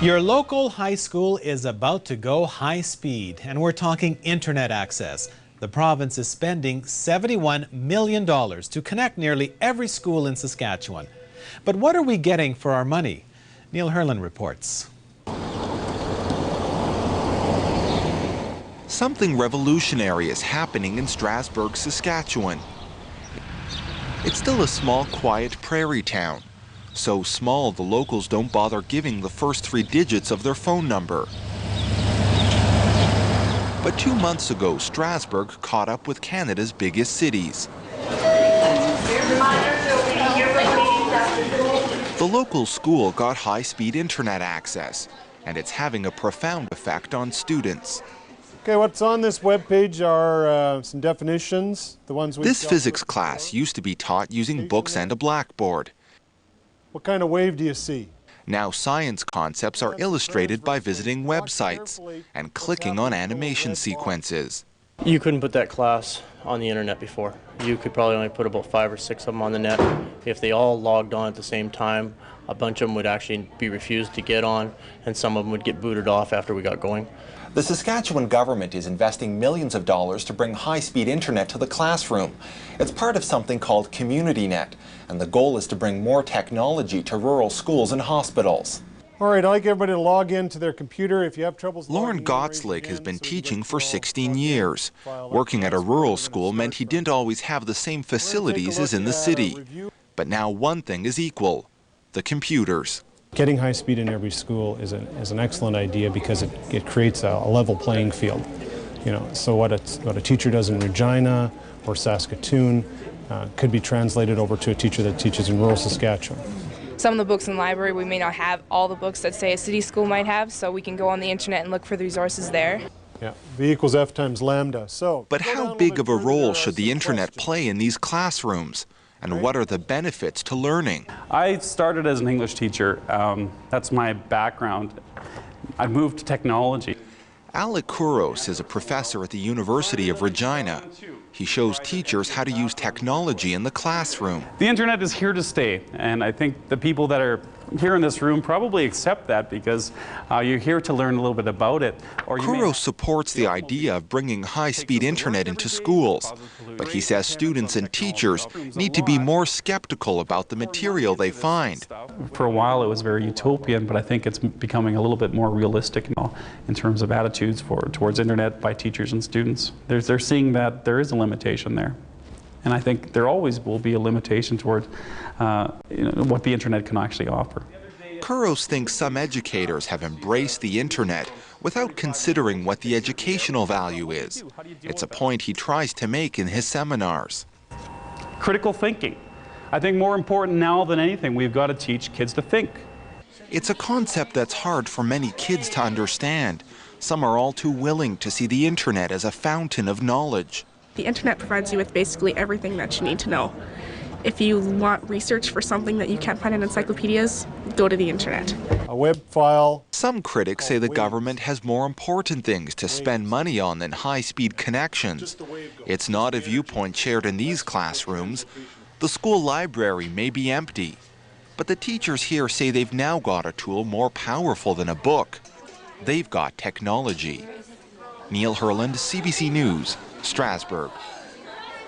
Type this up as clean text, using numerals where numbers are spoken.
Your local high school is about to go high speed, and we're talking internet access. The province is spending $71 million to connect nearly every school in Saskatchewan. But what are we getting for our money? Neil Herland reports. Something revolutionary is happening in Strasbourg, Saskatchewan. It's still a small, quiet prairie town. So small, the locals don't bother giving the first 3 digits of their phone number. But 2 months ago, Strasbourg caught up with Canada's biggest cities. The local school got high-speed internet access, and it's having a profound effect on students. Okay, what's on this webpage are some definitions. This physics class used to be taught using books and a blackboard. What kind of wave do you see? Now science concepts are illustrated by visiting websites and clicking on animation sequences. You couldn't put that class on the internet before. You could probably only put about 5 or 6 of them on the net. If they all logged on at the same time, a bunch of them would actually be refused to get on, and some of them would get booted off after we got going. The Saskatchewan government is investing millions of dollars to bring high-speed internet to the classroom. It's part of something called CommunityNet, and the goal is to bring more technology to rural schools and hospitals. All right, I'd like everybody to log into their computer. If you have troubles Lauren Gottslig has been teaching for 16 years. Working at a rural school meant he didn't always have the same facilities as in the city. But now one thing is equal: the computers. Getting high speed in every school is an excellent idea because it creates a level playing field. You know, so what a teacher does in Regina or Saskatoon could be translated over to a teacher that teaches in rural Saskatchewan. Some of the books in the library, we may not have all the books that, say, a city school might have, so we can go on the internet and look for the resources there. Yeah, V equals F times lambda. But how big of a role should the internet play in these classrooms? And what are the benefits to learning? I started as an English teacher. That's my background. I moved to technology. Alec Kouros is a professor at the University of Regina. He shows teachers how to use technology in the classroom. The internet is here to stay, and I think the people that are here in this room probably accept that because you're here to learn a little bit about it. Kouros supports the idea of bringing high-speed internet into schools, but he says students and teachers need to be more skeptical about the material they find. For a while it was very utopian, but I think it's becoming a little bit more realistic now in terms of attitudes towards internet by teachers and students. They're seeing that there is a limitation there. And I think there always will be a limitation toward what the internet can actually offer. Kouros thinks some educators have embraced the internet without considering what the educational value is. It's a point he tries to make in his seminars. Critical thinking. I think more important now than anything, we've got to teach kids to think. It's a concept that's hard for many kids to understand. Some are all too willing to see the internet as a fountain of knowledge. The internet provides you with basically everything that you need to know. If you want research for something that you can't find in encyclopedias, go to the internet. A web file. Some critics say the government has more important things to spend money on than high-speed connections. It's not a viewpoint shared in these classrooms. The school library may be empty, but the teachers here say they've now got a tool more powerful than a book. They've got technology. Neil Herland, CBC News, Strasbourg.